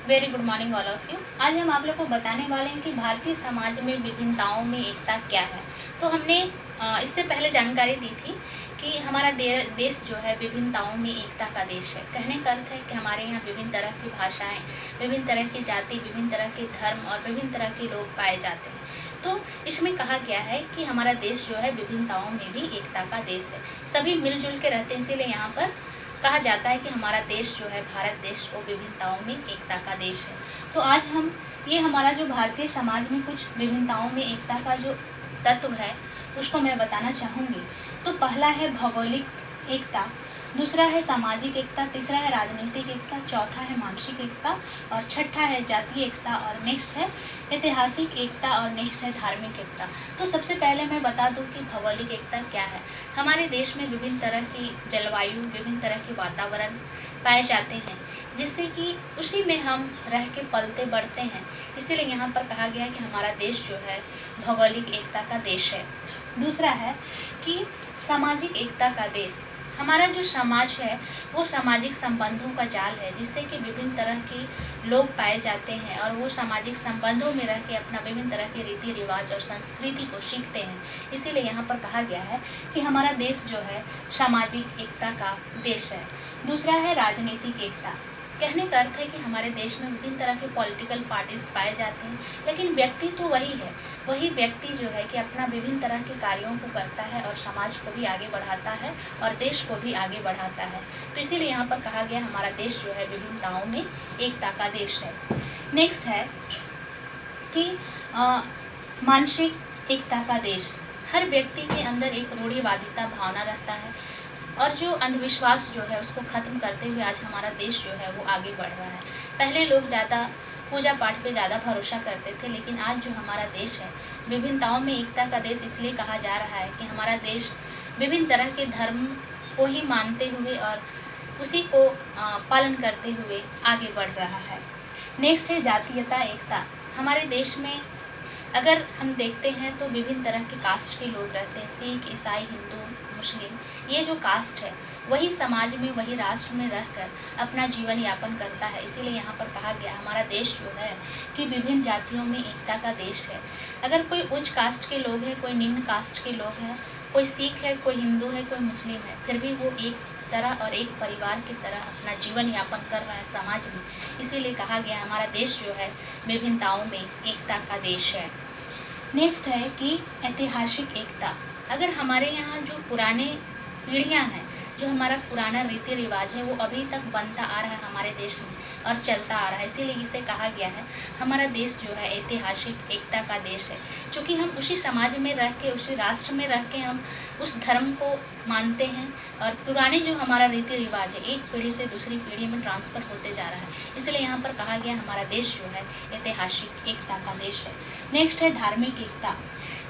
Very good morning all of you. आज हम आप लोग को बताने वाले हैं कि भारतीय समाज में विभिन्नताओं में एकता क्या है। तो हमने इससे पहले जानकारी दी थी कि हमारा देश जो है विभिन्नताओं में एकता का देश है। कहने का अर्थ है कि हमारे यहाँ विभिन्न तरह की भाषाएं, विभिन्न तरह की जाति, विभिन्न तरह के धर्म और विभिन्न तरह के लोग पाए जाते हैं। तो इसमें कहा गया है कि हमारा देश जो है विभिन्नताओं में भी एकता का देश है। सभी मिलजुल के रहते हैं, इसीलिए यहाँ पर कहा जाता है कि हमारा देश जो है भारत देश वो विभिन्नताओं में एकता का देश है। तो आज हम ये हमारा जो भारतीय समाज में कुछ विभिन्नताओं में एकता का जो तत्व है उसको मैं बताना चाहूँगी। तो पहला है भौगोलिक एकता, दूसरा है सामाजिक एकता, तीसरा है राजनीतिक एकता, चौथा है मानसिक एकता और छठा है जातीय एकता और नेक्स्ट है ऐतिहासिक एकता और नेक्स्ट है धार्मिक एकता। तो सबसे पहले मैं बता दूं कि भौगोलिक एकता क्या है। हमारे देश में विभिन्न तरह की जलवायु, विभिन्न तरह के वातावरण पाए जाते हैं, जिससे कि उसी में हम रह के पलते बढ़ते हैं। इसीलिए यहाँ पर कहा गया है कि हमारा देश जो है भौगोलिक एकता का देश है। दूसरा है कि सामाजिक एकता का देश। हमारा जो समाज है वो सामाजिक संबंधों का जाल है, जिससे कि विभिन्न तरह के लोग पाए जाते हैं और वो सामाजिक संबंधों में रह के अपना विभिन्न तरह के रीति रिवाज और संस्कृति को सीखते हैं। इसीलिए यहाँ पर कहा गया है कि हमारा देश जो है सामाजिक एकता का देश है। दूसरा है राजनीतिक एकता। कहने का अर्थ है कि हमारे देश में विभिन्न तरह के पॉलिटिकल पार्टीज पाए जाते हैं, लेकिन व्यक्ति तो वही है। वही व्यक्ति जो है कि अपना विभिन्न तरह के कार्यों को करता है और समाज को भी आगे बढ़ाता है और देश को भी आगे बढ़ाता है। तो इसीलिए यहाँ पर कहा गया हमारा देश जो है विभिन्नताओं में एकता का देश है। नेक्स्ट है कि मानसिक एकता का देश। हर व्यक्ति के अंदर एक रूढ़िवादिता भावना रहता है और जो अंधविश्वास जो है उसको ख़त्म करते हुए आज हमारा देश जो है वो आगे बढ़ रहा है। पहले लोग ज़्यादा पूजा पाठ पे ज़्यादा भरोसा करते थे, लेकिन आज जो हमारा देश है विभिन्नताओं में एकता का देश इसलिए कहा जा रहा है कि हमारा देश विभिन्न तरह के धर्म को ही मानते हुए और उसी को पालन करते हुए आगे बढ़ रहा है। नेक्स्ट है जातीयता एकता। हमारे देश में अगर हम देखते हैं तो विभिन्न तरह के कास्ट के लोग रहते हैं, सिख, ईसाई, हिंदू, मुस्लिम। ये जो कास्ट है वही समाज में, वही राष्ट्र में रहकर अपना जीवन यापन करता है। इसीलिए यहाँ पर कहा गया हमारा देश जो है कि विभिन्न जातियों में एकता का देश है। अगर कोई उच्च कास्ट के लोग हैं, कोई निम्न कास्ट के लोग हैं, कोई सिख है, कोई हिंदू है, कोई मुस्लिम है, फिर भी वो एक तरह और एक परिवार की तरह अपना जीवन यापन कर रहा है समाज में। इसीलिए कहा गया हमारा देश जो है विभिन्नताओं में एकता का देश है। नेक्स्ट है कि ऐतिहासिक एकता। अगर हमारे यहाँ जो पुराने पीढ़ियाँ हैं, जो हमारा पुराना रीति रिवाज है वो अभी तक बनता आ रहा है हमारे देश में और चलता आ रहा है, इसीलिए इसे कहा गया है हमारा देश जो है ऐतिहासिक एकता का देश है। क्योंकि हम उसी समाज में रह के, उसी राष्ट्र में रह के हम उस धर्म को मानते हैं और पुराने जो हमारा रीति रिवाज है एक पीढ़ी से दूसरी पीढ़ी में ट्रांसफ़र होते जा रहा है। इसलिए यहाँ पर कहा गया हमारा देश जो है ऐतिहासिक एकता का देश है। नेक्स्ट है धार्मिक एकता।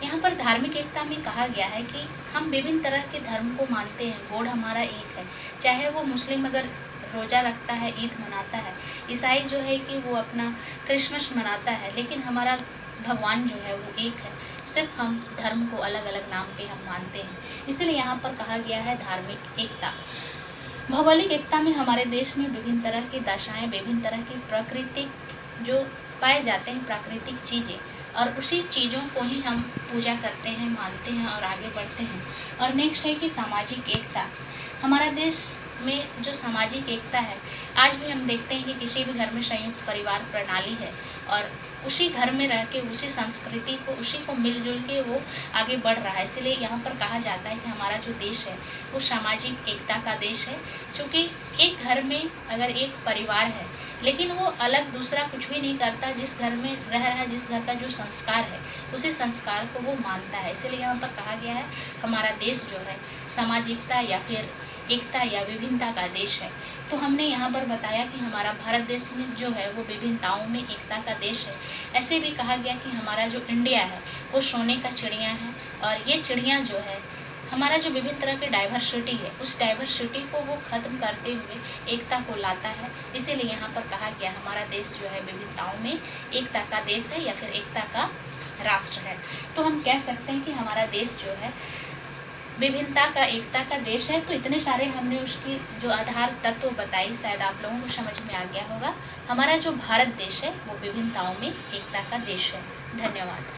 यहाँ पर धार्मिक एकता में कहा गया है कि हम विभिन्न तरह के धर्म को मानते हैं, गॉड हमारा एक है। चाहे वो मुस्लिम अगर रोज़ा रखता है, ईद मनाता है, ईसाई जो है कि वो अपना क्रिसमस मनाता है, लेकिन हमारा भगवान जो है वो एक है। सिर्फ हम धर्म को अलग अलग नाम पे हम मानते हैं। इसलिए यहाँ पर कहा गया है धार्मिक एकता। भौगोलिक एकता में हमारे देश में विभिन्न तरह की दशाएँ, विभिन्न तरह की प्राकृतिक जो पाए जाते हैं प्राकृतिक चीज़ें, और उसी चीज़ों को ही हम पूजा करते हैं, मानते हैं और आगे बढ़ते हैं। और नेक्स्ट है कि सामाजिक एकता। हमारा देश में जो सामाजिक एकता है, आज भी हम देखते हैं कि किसी भी घर में संयुक्त परिवार प्रणाली है और उसी घर में रह के उसी संस्कृति को, उसी को मिलजुल के वो आगे बढ़ रहा है। इसलिए यहाँ पर कहा जाता है कि हमारा जो देश है वो सामाजिक एकता का देश है। क्योंकि एक घर में अगर एक परिवार है लेकिन वो अलग दूसरा कुछ भी नहीं करता, जिस घर में रह रहा है, जिस घर का जो संस्कार है उसी संस्कार को वो मानता है। इसीलिए यहाँ पर कहा गया है हमारा देश जो है सामाजिकता या फिर एकता या विभिन्नता का देश है। तो हमने यहाँ पर बताया कि हमारा भारत देश में जो है वो विभिन्नताओं में एकता का देश है। ऐसे भी कहा गया कि हमारा जो इंडिया है वो सोने का चिड़िया है और ये चिड़िया जो है हमारा जो विभिन्न तरह की डाइवर्सिटी है उस डाइवर्सिटी को वो ख़त्म करते हुए एकता को लाता है। इसीलिए यहाँ पर कहा गया हमारा देश जो है विभिन्नताओं में एकता का देश है या फिर एकता का राष्ट्र है। तो हम कह सकते हैं कि हमारा देश जो है विभिन्नता का एकता का देश है। तो इतने सारे हमने उसकी जो आधार तत्व बताई, शायद आप लोगों को समझ में आ गया होगा। हमारा जो भारत देश है वो विभिन्नताओं में एकता का देश है। धन्यवाद।